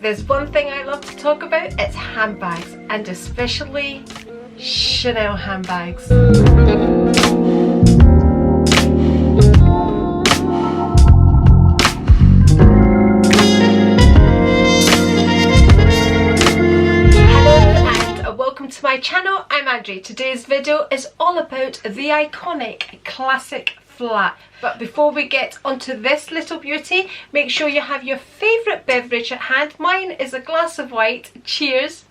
there's one thing I love to talk about, it's handbags, and especially Chanel handbags. Welcome to my channel, I'm Andri. Today's video is all about the iconic classic flat. But before we get onto this little beauty, make sure you have your favourite beverage at hand. Mine is a glass of white. Cheers!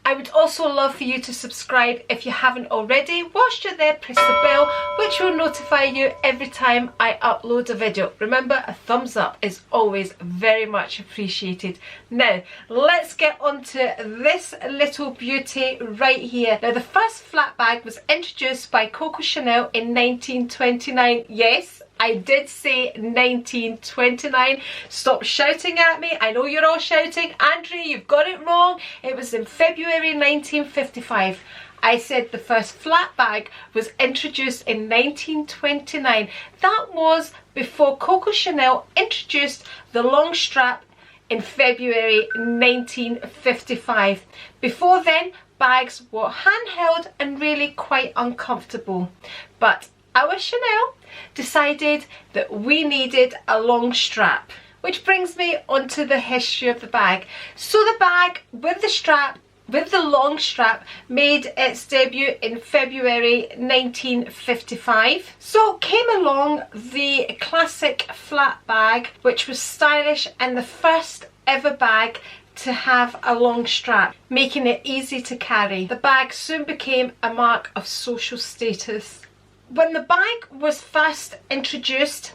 I would also love for you to subscribe if you haven't already. Whilst you're there, press the bell, which will notify you every time I upload a video. Remember, a thumbs up is always very much appreciated. Now, let's get on to this little beauty right here. Now, the first flat bag was introduced by Coco Chanel in 1929. Yes, I did say 1929. Stop shouting at me. I know you're all shouting, Andri, you've got it wrong. It was in February 1955. I said the first flat bag was introduced in 1929. That was before Coco Chanel introduced the long strap in February 1955. Before then, bags were handheld and really quite uncomfortable. But our Chanel decided that we needed a long strap, which brings me onto the history of the bag. So the bag with the strap, with the long strap, made its debut in February 1955. So came along the classic flat bag, which was stylish and the first ever bag to have a long strap, making it easy to carry. The bag soon became a mark of social status. When the bag was first introduced,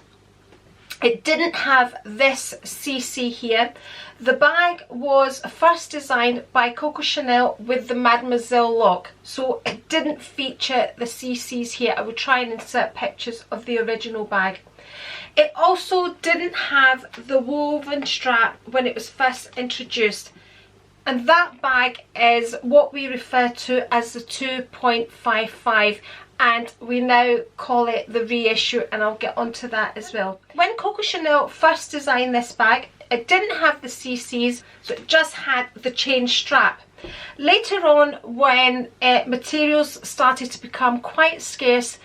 it didn't have this CC here. The bag was first designed by Coco Chanel with the Mademoiselle lock, so it didn't feature the CCs here. I will try and insert pictures of the original bag. It also didn't have the woven strap when it was first introduced, and that bag is what we refer to as the 2.55. and we now call it the reissue, and I'll get onto that as well. When Coco Chanel first designed this bag, it didn't have the CCs, so it just had the chain strap. Later on, when materials started to become quite scarce,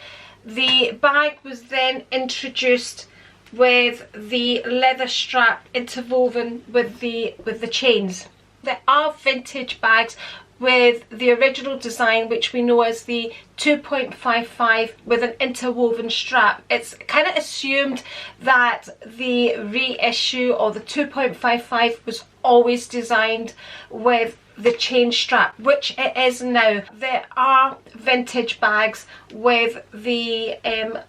the bag was then introduced with the leather strap interwoven with the chains. There are vintage bags with the original design, which we know as the 2.55 with an interwoven strap. It's kind of assumed that the reissue or the 2.55 was always designed with the chain strap, which it is now. There are vintage bags with the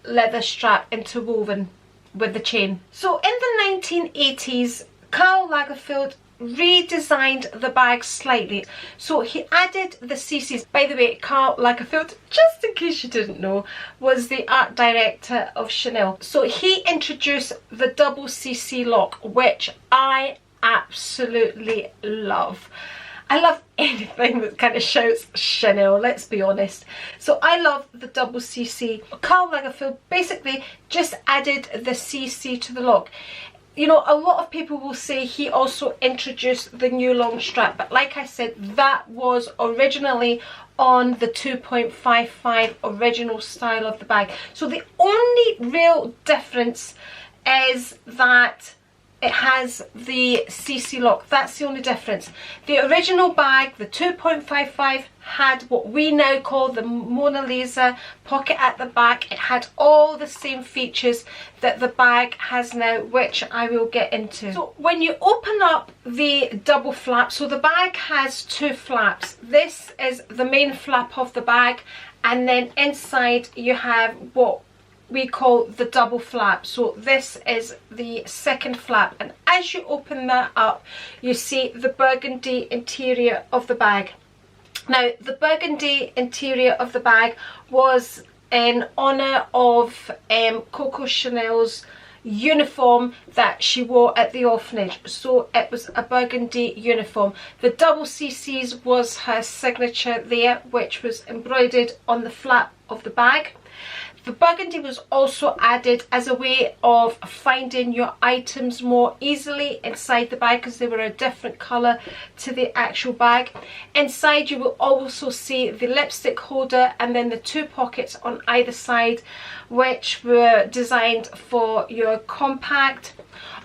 leather strap interwoven with the chain. So in the 1980s, Karl Lagerfeld redesigned the bag slightly. So he added the CCs. By the way, Karl Lagerfeld, just in case you didn't know, was the art director of Chanel. So he introduced the double CC lock, which I absolutely love. I love anything that kind of shouts Chanel, let's be honest. So I love the double CC. Karl Lagerfeld basically just added the CC to the lock. You know, a lot of people will say he also introduced the new long strap, but like I said, that was originally on the 2.55 original style of the bag. So the only real difference is that it has the CC lock. That's the only difference. The original bag, the 2.55, had what we now call the Mona Lisa pocket at the back. It had all the same features that the bag has now, which I will get into. So when you open up the double flap, so the bag has two flaps. This is the main flap of the bag, and then inside you have what we call the double flap. So this is the second flap, and as you open that up, you see the burgundy interior of the bag. Now, the burgundy interior of the bag was in honour of Coco Chanel's uniform that she wore at the orphanage. So it was a burgundy uniform. The double CCs was her signature there, which was embroidered on the flap of the bag. The burgundy was also added as a way of finding your items more easily inside the bag, because they were a different colour to the actual bag. Inside you will also see the lipstick holder and then the 2 pockets on either side, which were designed for your compact.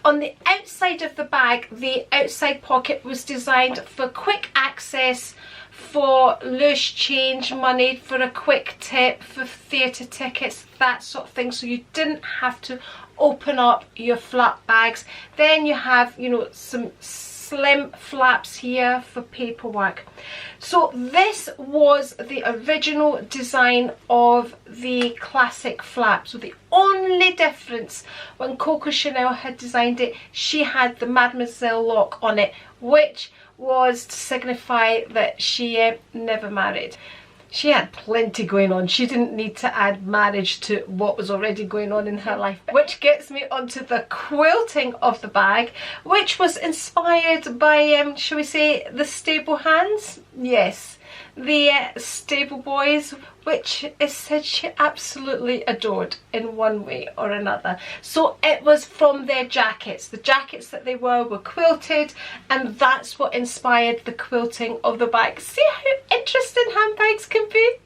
On the outside of the bag, the outside pocket was designed for quick access, for loose change money, for a quick tip, for theatre tickets, that sort of thing, so you didn't have to open up your flap bags. Then you have, you know, some slim flaps here for paperwork. So this was the original design of the classic flap. So the only difference, when Coco Chanel had designed it, she had the Mademoiselle lock on it, which was to signify that she never married. She had plenty going on. She didn't need to add marriage to what was already going on in her life. Which gets me onto the quilting of the bag, which was inspired by, shall we say, the stable hands? Yes, the stable boys, which is said she absolutely adored in one way or another. So it was from their jackets. The jackets that they were quilted, and that's what inspired the quilting of the bag. See how interesting handbags can be?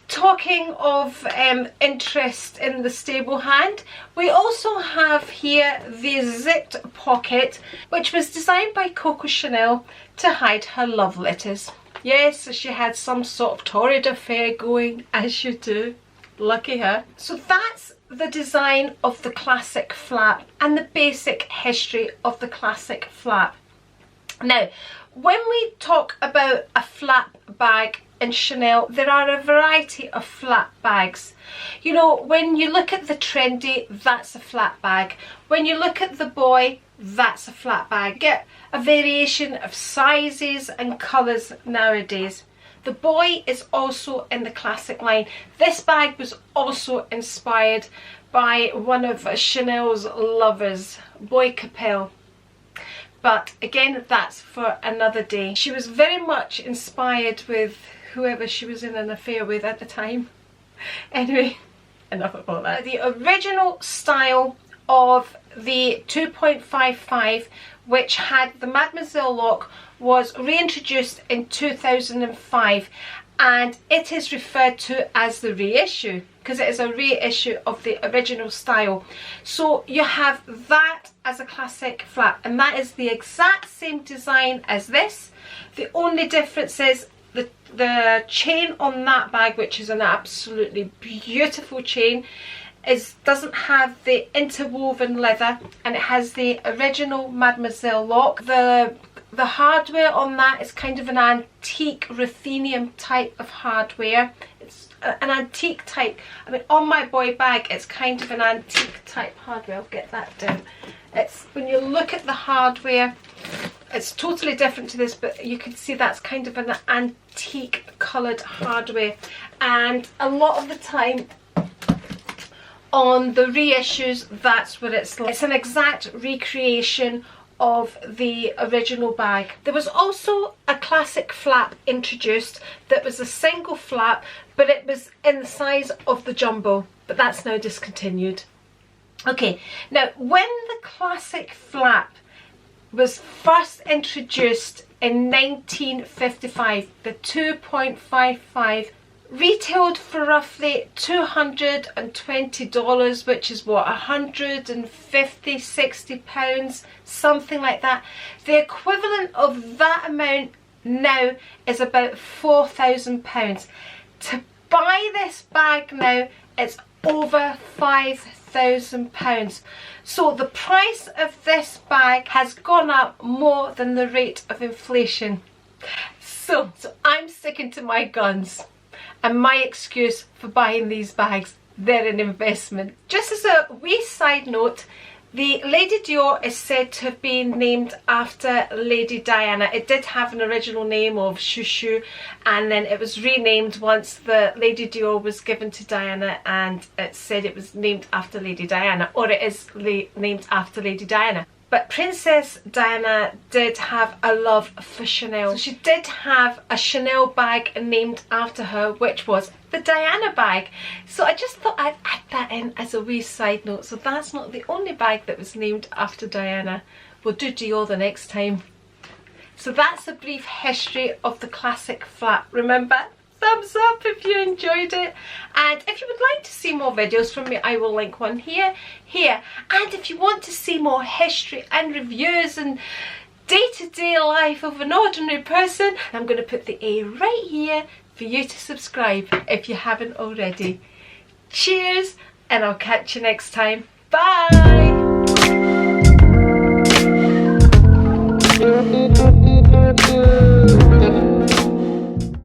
Talking of interest in the stable hand, we also have here the zipped pocket, which was designed by Coco Chanel to hide her love letters. Yes, she had some sort of torrid affair going, as you do. Lucky her. So that's the design of the classic flap and the basic history of the classic flap. Now, when we talk about a flap bag in Chanel, there are a variety of flap bags. You know, when you look at the trendy, that's a flap bag. When you look at the boy, that's a flap bag. Get a variation of sizes and colours nowadays. The boy is also in the classic line. This bag was also inspired by one of Chanel's lovers, Boy Capel. But again, that's for another day. She was very much inspired with whoever she was in an affair with at the time. Anyway, enough about that. The original style of the 2.55, which had the Mademoiselle lock, was reintroduced in 2005, and it is referred to as the reissue because it is a reissue of the original style. So you have that as a classic flap, and that is the exact same design as this. The only difference is the chain on that bag, which is an absolutely beautiful chain, doesn't have the interwoven leather, and it has the original Mademoiselle lock. The hardware on that is kind of an antique ruthenium type of hardware. It's an antique type. I mean, on my boy bag, it's kind of an antique type hardware. I'll get that down. It's, when you look at the hardware, it's totally different to this, but you can see that's kind of an antique coloured hardware. And a lot of the time on the reissues, that's what it's like. It's an exact recreation of the original bag. There was also a classic flap introduced that was a single flap, but it was in the size of the jumbo, but that's now discontinued. Okay, now when the classic flap was first introduced in 1955, the 2.55 retailed for roughly $220, which is what, 150, 60 pounds, something like that. The equivalent of that amount now is about £4,000. To buy this bag now, it's over £5,000. So the price of this bag has gone up more than the rate of inflation. So I'm sticking to my guns. And my excuse for buying these bags, they're an investment. Just as a wee side note, the Lady Dior is said to have been named after Lady Diana. It did have an original name of Chouchou, and then it was renamed once the Lady Dior was given to Diana, and it said it was named after Lady Diana, or it is named after Lady Diana. But Princess Diana did have a love for Chanel. So she did have a Chanel bag named after her, which was the Diana bag. So I just thought I'd add that in as a wee side note. So that's not the only bag that was named after Diana. We'll do Dior the next time. So that's a brief history of the classic flat. Remember, thumbs up if you enjoyed it, and if you would like to see more videos from me, I will link one here, and if you want to see more history and reviews and day-to-day life of an ordinary person, I'm going to put the A right here for you to subscribe if you haven't already. Cheers, and I'll catch you next time. Bye.